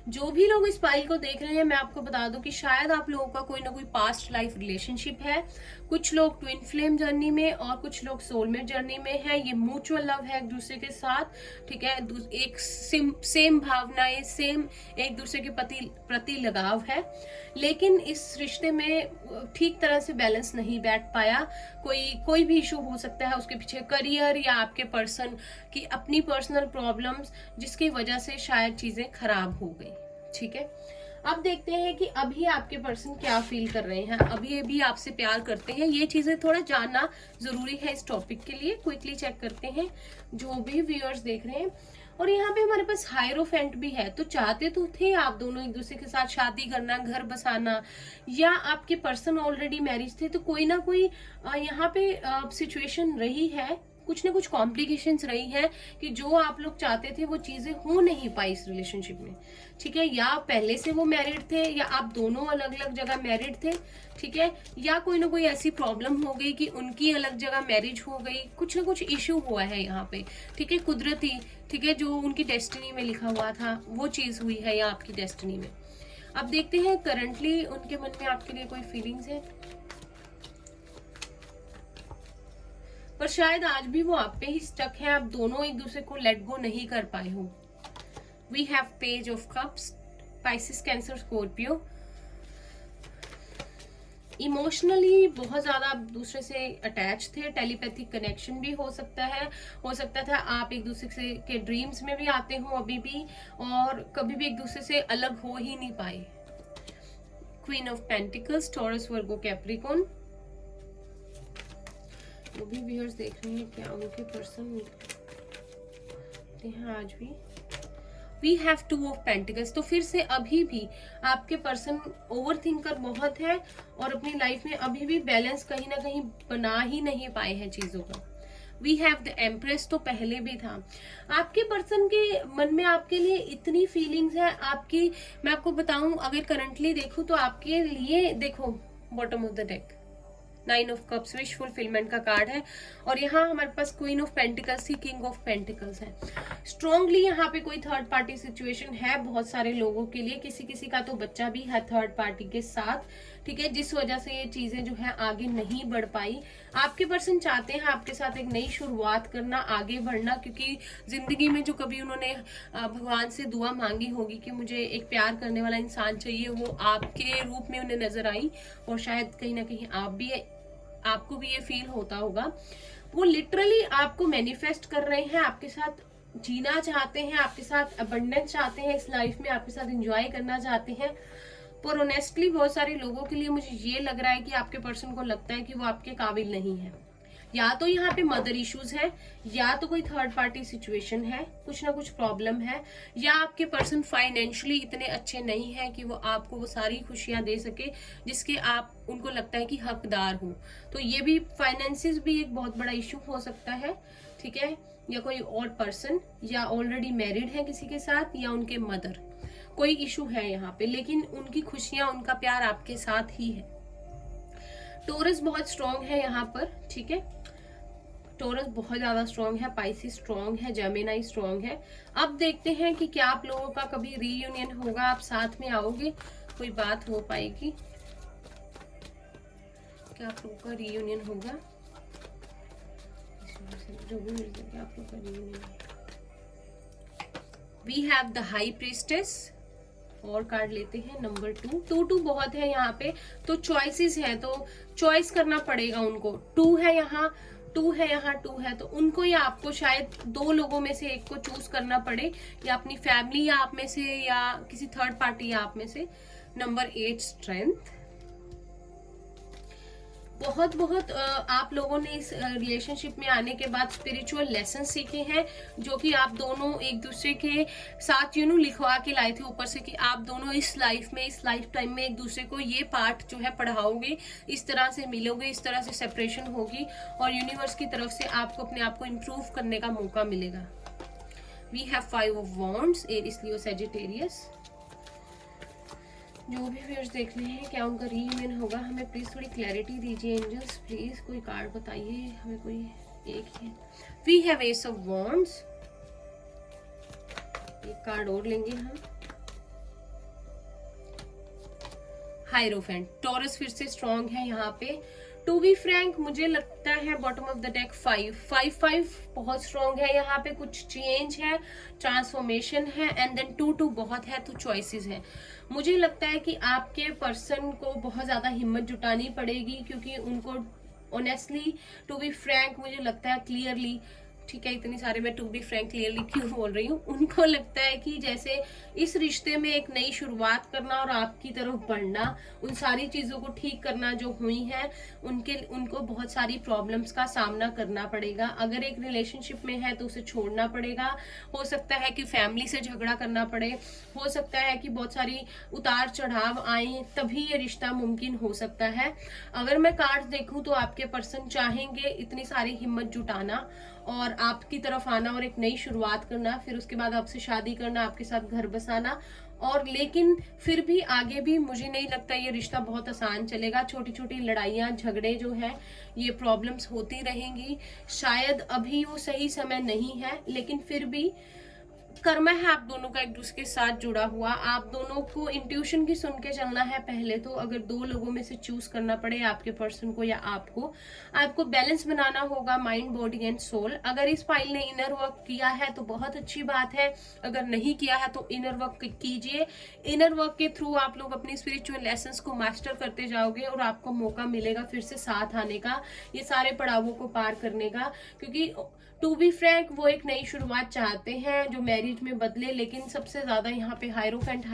जो भी लोग इस फाइल को देख रहे हैं, मैं आपको बता दूं कि शायद आप लोगों का कोई ना कोई पास्ट लाइफ रिलेशनशिप है। कुछ लोग ट्विन फ्लेम जर्नी में, और कुछ लोग सोलमेट जर्नी में है। ये म्यूचुअल लव है एक दूसरे के साथ। ठीक है, एक सेम भावनाएं, सेम एक दूसरे के प्रति लगाव है, लेकिन इस रिश्ते में ठीक तरह से बैलेंस नहीं बैठ पाया। कोई भी इशू हो सकता है, उसके पीछे करियर या आपके पर्सन की अपनी पर्सनल प्रॉब्लम्स, जिसकी वजह से शायद चीजें खराब हो गई। ठीक है, अब देखते हैं कि अभी आपके पर्सन क्या फील कर रहे हैं, अभी आपसे प्यार करते हैं। ये चीजें थोड़ा जानना जरूरी है इस टॉपिक के लिए। क्विकली चेक करते हैं जो भी व्यूअर्स देख रहे हैं। और यहाँ पे हमारे पास हायरोफेंट भी है, तो चाहते तो थे आप दोनों एक दूसरे के साथ शादी करना, घर बसाना, या आपके पर्सन ऑलरेडी मैरिज थे, तो कोई ना कोई यहाँ पे सिचुएशन रही है कुछ ना कुछ कॉम्प्लिकेशंस रही हैं कि जो आप लोग चाहते थे वो चीजें हो नहीं पाई इस रिलेशनशिप में, ठीक है। या पहले से वो मैरिड थे, या आप दोनों अलग अलग जगह मैरिड थे, ठीक है। या कोई ना कोई ऐसी प्रॉब्लम हो गई कि उनकी अलग जगह मैरिज हो गई, कुछ ना कुछ इश्यू हुआ है यहाँ पे, ठीक है, कुदरती, ठीक है, जो उनकी डेस्टिनी में लिखा हुआ था वो चीज हुई है या आपकी डेस्टिनी में। अब देखते हैं करंटली उनके मन में आपके लिए कोई फीलिंग्स है, पर शायद आज भी वो आप पे ही स्टक है, आप दोनों एक दूसरे को लेट गो नहीं कर पाए हो। We have page of cups, Pisces, Cancer, Scorpio. Emotionally बहुत ज्यादा आप दूसरे से अटैच थे, टेलीपैथिक कनेक्शन भी हो सकता है, हो सकता था आप एक दूसरे से के ड्रीम्स में भी आते हो अभी भी, और कभी भी एक दूसरे से अलग हो ही नहीं पाए। Queen of pentacles, Taurus, Virgo, Capricorn. वो भी व्यूअर्स देख रहे हैं क्या उनके पर्सन हैं आज भी। We have two of pentacles, तो फिर से अभी भी आपके पर्सन ओवर थिंकर बहुत है और अपनी लाइफ में अभी भी बैलेंस कहीं ना कहीं बना ही नहीं पाए हैं चीजों का। वी हैव द एम्प्रेस, तो पहले भी था। आपके पर्सन के मन में आपके लिए इतनी फीलिंग्स है आपकी, मैं आपको बताऊं, अगर करंटली देखूं तो आपके लिए देखो bottom of the deck 9 of cups, wish fulfilment का कार्ड है, और यहाँ हमारे पास क्वीन ऑफ पेंटिकल्स ही किंग ऑफ पेंटिकल्स है। स्ट्रांगली यहाँ पे कोई थर्ड पार्टी सिचुएशन है बहुत सारे लोगों के लिए, किसी किसी का तो बच्चा भी है थर्ड पार्टी के साथ, ठीक है, जिस वजह से ये चीजें जो है आगे नहीं बढ़ पाई। आपके पर्सन चाहते हैं आपके साथ एक नई शुरुआत करना, आगे बढ़ना, क्योंकि जिंदगी में जो कभी उन्होंने भगवान से दुआ मांगी होगी कि मुझे एक प्यार करने वाला इंसान चाहिए, वो आपके रूप में उन्हें नजर आई, और शायद कहीं ना कहीं आपको भी ये फील होता होगा। वो लिटरली आपको मैनिफेस्ट कर रहे हैं, आपके साथ जीना चाहते हैं, आपके साथ अबंडेंस चाहते हैं, इस लाइफ में आपके साथ एंजॉय करना चाहते हैं। पर ऑनेस्टली बहुत सारे लोगों के लिए मुझे ये लग रहा है कि आपके पर्सन को लगता है कि वो आपके काबिल नहीं है। या तो यहाँ पे मदर इश्यूज है, या तो कोई थर्ड पार्टी सिचुएशन है, कुछ ना कुछ प्रॉब्लम है, या आपके पर्सन फाइनेंशियली इतने अच्छे नहीं है कि वो आपको वो सारी खुशियां दे सके जिसके आप उनको लगता है कि हकदार हो। तो ये भी फाइनेंसिस भी एक बहुत बड़ा इश्यू हो सकता है, ठीक है। या कोई और पर्सन या ऑलरेडी मैरिड है किसी के साथ, या उनके मदर, कोई इशू है यहाँ पे, लेकिन उनकी खुशियां, उनका प्यार आपके साथ ही है। टोरस बहुत स्ट्रांग है यहाँ पर, ठीक है, टोरस बहुत ज्यादा स्ट्रांग है, पाइसिस स्ट्रांग है, जेमिनाई स्ट्रांग है। अब देखते हैं कि क्या आप लोगों का कभी रीयूनियन होगा, आप साथ में आओगे, कोई बात हो पाएगी, क्या आप लोगों का रीयूनियन होगा, जो भी मिल जाएगा आप लोगों का reunion. We have the high priestess, और कार्ड लेते हैं नंबर 2 बहुत है यहाँ पे, तो चॉइसेस है, तो चॉइस करना पड़ेगा उनको। 2 है यहाँ, 2 है यहाँ, 2 है, तो उनको या आपको शायद 2 लोगों में से एक को चूज करना पड़े, या अपनी फैमिली या आप में से, या किसी थर्ड पार्टी या आप में से। नंबर 8 स्ट्रेंथ, बहुत आप लोगों ने इस रिलेशनशिप में आने के बाद स्पिरिचुअल लेसन सीखे हैं, जो कि आप दोनों एक दूसरे के साथ लिखवा के लाए थे ऊपर से, कि आप दोनों इस लाइफ में, इस लाइफ टाइम में एक दूसरे को ये पार्ट जो है पढ़ाओगे, इस तरह से मिलोगे, इस तरह से सेपरेशन होगी, और यूनिवर्स की तरफ से आपको अपने आप को इम्प्रूव करने का मौका मिलेगा। We have 5 of wands, Aries, Leo, Sagittarius. जो भी व्यूअर्स देख रहे हैं क्या उनका रीयूनियन होगा, हमें प्लीज थोड़ी क्लैरिटी दीजिए एंजल्स, प्लीज कोई कार्ड बताइए हमें, कोई एक ही। We have ace of wands, एक कार्ड और लेंगे हम। हायरोफेंट, टॉरस फिर से स्ट्रॉन्ग है यहाँ पे। टू बी फ्रैंक मुझे लगता है बॉटम ऑफ द डेक 5 बहुत स्ट्रॉन्ग है, यहाँ पे कुछ चेंज है, ट्रांसफॉर्मेशन है, एंड देन 2 बहुत है, तो चॉइसेस है। मुझे लगता है कि आपके पर्सन को बहुत ज्यादा हिम्मत जुटानी पड़ेगी, क्योंकि उनको ऑनेस्टली, टू बी फ्रैंक, मुझे लगता है क्लियरली, ठीक है, इतनी सारे मैं टू बी फ्रैंक क्लियरली क्यों बोल रही हूँ, उनको लगता है कि जैसे इस रिश्ते में एक नई शुरुआत करना और आपकी तरफ बढ़ना, उन सारी चीजों को ठीक करना जो हुई है, उनको बहुत सारी प्रॉब्लम्स का सामना करना पड़ेगा। अगर एक रिलेशनशिप में है तो उसे छोड़ना पड़ेगा, हो सकता है कि फैमिली से झगड़ा करना पड़े, हो सकता है कि बहुत सारी उतार चढ़ाव आए, तभी ये रिश्ता मुमकिन हो सकता है। अगर मैं कार्ड देखूं तो आपके पर्सन चाहेंगे इतनी सारी हिम्मत जुटाना और आपकी तरफ आना और एक नई शुरुआत करना, फिर उसके बाद आपसे शादी करना, आपके साथ घर बसाना। और लेकिन फिर भी आगे भी मुझे नहीं लगता ये रिश्ता बहुत आसान चलेगा। छोटी छोटी लड़ाइयाँ झगड़े जो है, ये प्रॉब्लम्स होती रहेंगी। शायद अभी वो सही समय नहीं है, लेकिन फिर भी कर्मा है आप दोनों का एक दूसरे के साथ जुड़ा हुआ। आप दोनों को इंट्यूशन की सुन के चलना है पहले तो। अगर दो लोगों में से चूज करना पड़े, आपके पर्सन को या आपको बैलेंस बनाना होगा माइंड, बॉडी एंड सोल। अगर इस फाइल ने इनर वर्क किया है तो बहुत अच्छी बात है, अगर नहीं किया है तो इनर वर्क कीजिए। इनर वर्क के थ्रू आप लोग अपनी स्पिरिचुअल लेसन्स को मास्टर करते जाओगे और आपको मौका मिलेगा फिर से साथ आने का, ये सारे पड़ावों को पार करने का। क्योंकि टू बी फ्रैंक, वो एक नई शुरुआत चाहते हैं जो मैरिज में बदले, लेकिन सबसे ज्यादा यहाँ पे हायरोफेंट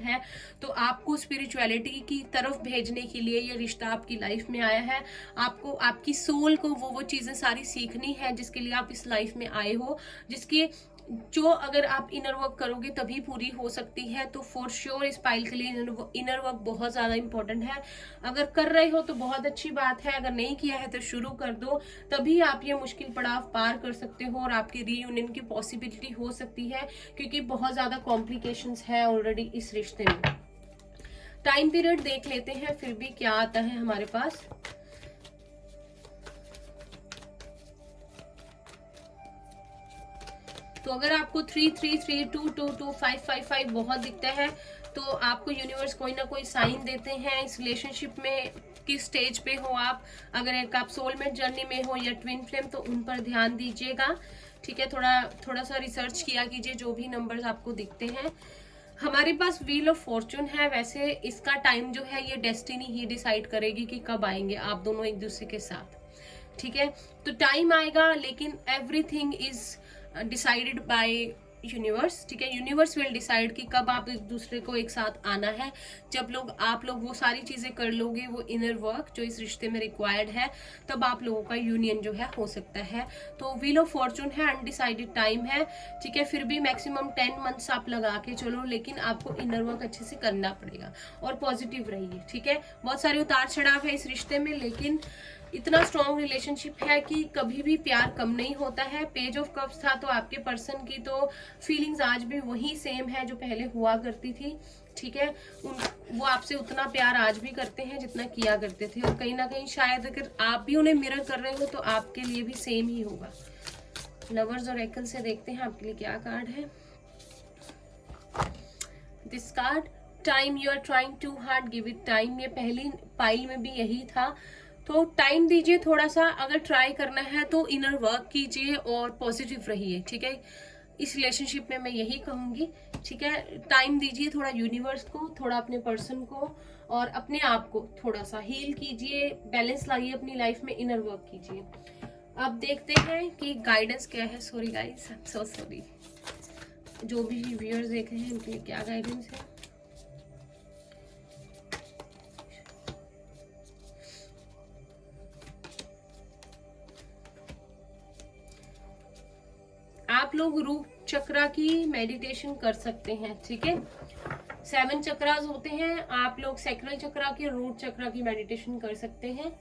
है। तो आपको स्पिरिचुअलिटी की तरफ भेजने के लिए ये रिश्ता आपकी लाइफ में आया है। आपको आपकी सोल को वो चीजें सारी सीखनी है जिसके लिए आप इस लाइफ में आए हो, जिसके जो अगर आप इनर वर्क करोगे तभी पूरी हो सकती है। तो फॉर श्योर इस फाइल के लिए इनर वर्क बहुत ज्यादा इंपॉर्टेंट है। अगर कर रहे हो तो बहुत अच्छी बात है, अगर नहीं किया है तो शुरू कर दो, तभी आप ये मुश्किल पड़ाव पार कर सकते हो और आपकी रीयूनियन की पॉसिबिलिटी हो सकती है। क्योंकि बहुत ज्यादा कॉम्प्लिकेशंस है ऑलरेडी इस रिश्ते में। टाइम पीरियड देख लेते हैं फिर भी क्या आता है हमारे पास। तो अगर आपको 333322255 बहुत दिखता है तो आपको यूनिवर्स कोई ना कोई साइन देते हैं इस रिलेशनशिप में, किस स्टेज पे हो आप। अगर एक आप सोलमेट जर्नी में हो या ट्विन फ्लेम तो उन पर ध्यान दीजिएगा। ठीक है, थोड़ा सा रिसर्च किया कीजिए जो भी नंबर्स आपको दिखते हैं। हमारे पास व्हील ऑफ फॉर्चून है। वैसे इसका टाइम जो है ये डेस्टिनी ही डिसाइड करेगी कि कब आएंगे आप दोनों एक दूसरे के साथ। ठीक है, तो टाइम आएगा, लेकिन everything is decided by universe. ठीक है, यूनिवर्स विल डिसाइड कि कब आप एक दूसरे को एक साथ आना है। जब आप लोग वो सारी चीजें कर लोगे, वो इनर वर्क जो इस रिश्ते में रिक्वायर्ड है, तब आप लोगों का यूनियन जो है हो सकता है। तो व्हील ऑफ फॉर्चून है, अनडिसाइडेड टाइम है। ठीक है, फिर भी मैक्सिमम 10 मंथ्स आप लगा के चलो, लेकिन आपको इनर वर्क अच्छे से करना पड़ेगा और पॉजिटिव रहिए। ठीक है, बहुत सारे उतार चढ़ाव है इस रिश्ते में, लेकिन इतना स्ट्रॉन्ग रिलेशनशिप है कि कभी भी प्यार कम नहीं होता है। पेज ऑफ कप्स था तो आपके पर्सन की तो फीलिंग्स आज भी वही सेम है जो पहले हुआ करती थी। ठीक है, वो आपसे उतना प्यार आज भी करते हैं जितना किया करते थे, और कहीं ना कहीं शायद अगर आप भी उन्हें मिरर कर रहे हो तो आपके लिए भी सेम ही होगा। लवर्स और एकल से देखते हैं आपके लिए क्या कार्ड है। This card, time, you are trying too hard, give it time. ये पहली पाइल में भी यही था। तो टाइम दीजिए थोड़ा सा, अगर ट्राई करना है तो इनर वर्क कीजिए और पॉजिटिव रहिए। ठीक है, इस रिलेशनशिप में मैं यही कहूंगी। ठीक है, टाइम दीजिए थोड़ा यूनिवर्स को, थोड़ा अपने पर्सन को, और अपने आप को थोड़ा सा हील कीजिए, बैलेंस लाइए अपनी लाइफ में, इनर वर्क कीजिए। अब देखते हैं कि गाइडेंस क्या है। Sorry guys, I am so sorry. जो भी व्यूअर्स देख रहे हैं उनके लिए क्या गाइडेंस है। आप लोग रूट चक्रा की मेडिटेशन कर सकते हैं। ठीक है, 7 चक्रास होते हैं, आप लोग सैक्रल चक्रा की, रूट चक्रा की मेडिटेशन कर सकते हैं।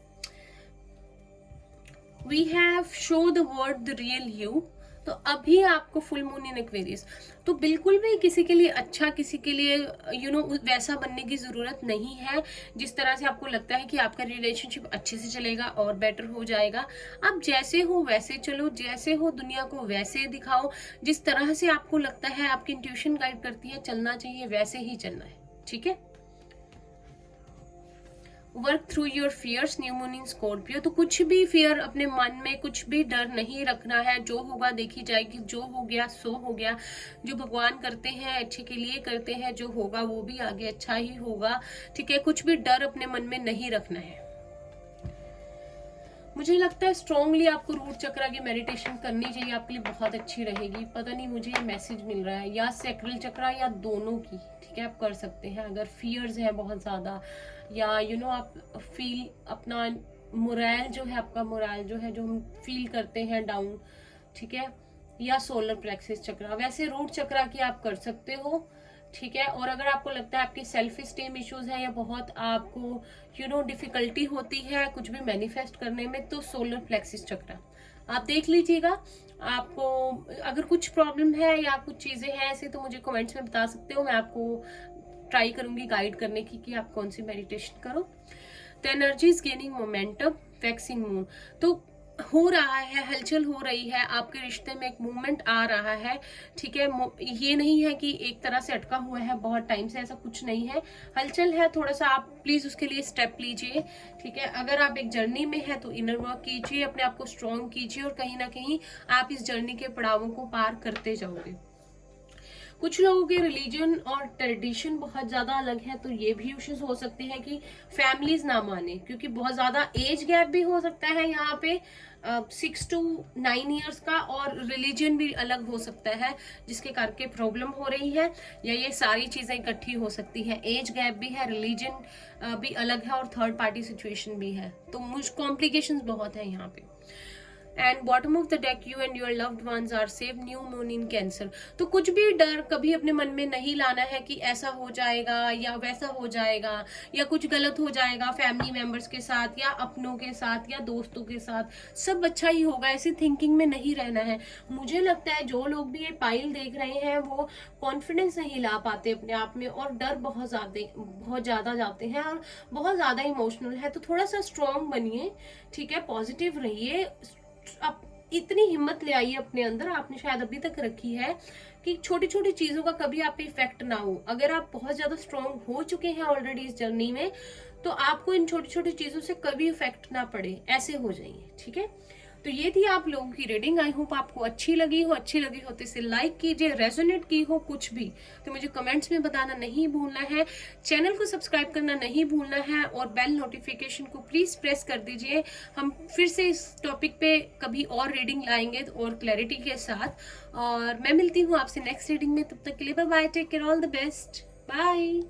We have show the world the real you. तो अभी आपको फुल मून इन एक्वेरियस, तो बिल्कुल भी किसी के लिए अच्छा, किसी के लिए वैसा बनने की जरूरत नहीं है। जिस तरह से आपको लगता है कि आपका रिलेशनशिप अच्छे से चलेगा और बेटर हो जाएगा, आप जैसे हो वैसे चलो, जैसे हो दुनिया को वैसे दिखाओ। जिस तरह से आपको लगता है, आपकी इंट्यूशन गाइड करती है चलना चाहिए, वैसे ही चलना है। ठीक है, work through your fears, new moon in Scorpio. तो कुछ भी फियर अपने मन में, कुछ भी डर नहीं रखना है। जो होगा देखी जाएगी, जो हो गया सो हो गया। जो भगवान करते हैं अच्छे के लिए करते हैं, जो होगा वो भी आगे अच्छा ही होगा। ठीक है, कुछ भी डर अपने मन में नहीं रखना है। मुझे लगता है स्ट्रांगली आपको रूट चक्रा की मेडिटेशन करनी चाहिए, आपके लिए बहुत अच्छी रहेगी। पता नहीं मुझे ये मैसेज मिल रहा है, या सैक्रल चक्रा या दोनों की। ठीक है, आप कर सकते हैं अगर फियर्स है बहुत ज्यादा, या आप फील अपना मोरल जो है, आपका मोरल जो है, जो हम फील करते हैं डाउन। ठीक है, या सोलर प्लेक्सिस चक्रा। वैसे रूट चक्रा की आप कर सकते हो, ठीक है। और अगर आपको लगता है आपकी सेल्फ स्टीम इश्यूज है या बहुत आपको डिफिकल्टी होती है कुछ भी मैनिफेस्ट करने में, तो सोलर प्लेक्सिस चक्र आप देख लीजिएगा। आपको अगर कुछ प्रॉब्लम है या कुछ चीजें हैं ऐसे, तो मुझे कमेंट्स में बता सकते हो, मैं आपको ट्राई करूंगी गाइड करने की कि आप कौन सी मेडिटेशन करो। तो energy is gaining momentum, waxing moon, तो हो रहा है, हलचल हो रही है, आपके रिश्ते में एक मूवमेंट आ रहा है, ठीक है। ये नहीं है कि एक तरह से अटका हुआ है बहुत टाइम से, ऐसा कुछ नहीं है, हलचल है थोड़ा सा। आप प्लीज उसके लिए स्टेप लीजिए, ठीक है। अगर आप एक जर्नी में है तो इनर वर्क कीजिए, अपने आप को स्ट्रॉन्ग कीजिए, और कहीं ना कहीं आप इस जर्नी के पड़ावों को पार करते जाओगे। कुछ लोगों के रिलीजन और ट्रेडिशन बहुत ज्यादा अलग है, तो ये भी इश्यूज हो सकते हैं कि फैमिलीज ना माने, क्योंकि बहुत ज्यादा एज गैप भी हो सकता है यहाँ पे 6 to 9 ईयर्स का, और रिलीजन भी अलग हो सकता है जिसके करके प्रॉब्लम हो रही है, या ये सारी चीजें इकट्ठी हो सकती है। एज गैप भी है, रिलीजन भी अलग है, और थर्ड पार्टी सिचुएशन भी है, तो मुझ कॉम्प्लिकेशंस बहुत है यहाँ पे। And bottom of the deck, you and your loved ones are safe, new moon in Cancer. तो कुछ भी डर कभी अपने मन में नहीं लाना है कि ऐसा हो जाएगा या वैसा हो जाएगा या कुछ गलत हो जाएगा फैमिली मेंबर्स के साथ या अपनों के साथ या दोस्तों के साथ, सब अच्छा ही होगा, ऐसी थिंकिंग में नहीं रहना है। मुझे लगता है जो लोग भी ये पाइल देख रहे हैं वो कॉन्फिडेंस नहीं ला पाते अपने आप में, और डर बहुत ज्यादा जाते हैं, और बहुत ज्यादा इमोशनल है। तो थोड़ा सा स्ट्रॉन्ग बनिए, ठीक है, पॉजिटिव रहिए, आप इतनी हिम्मत ले आइए अपने अंदर, आपने शायद अभी तक रखी है कि छोटी छोटी चीजों का कभी आप पे इफेक्ट ना हो। अगर आप बहुत ज्यादा स्ट्रांग हो चुके हैं ऑलरेडी इस जर्नी में, तो आपको इन छोटी छोटी चीजों से कभी इफेक्ट ना पड़े, ऐसे हो जाइए, ठीक है। तो ये थी आप लोगों की रीडिंग, आई होप आपको अच्छी लगी हो तो इसे लाइक कीजिए, रेजोनेट की हो कुछ भी तो मुझे कमेंट्स में बताना नहीं भूलना है, चैनल को सब्सक्राइब करना नहीं भूलना है, और बेल नोटिफिकेशन को प्लीज प्रेस कर दीजिए। हम फिर से इस टॉपिक पे कभी और रीडिंग लाएंगे और क्लैरिटी के साथ, और मैं मिलती हूँ आपसे नेक्स्ट रीडिंग में। तब तक के लिए bye bye, take care, all the best, bye.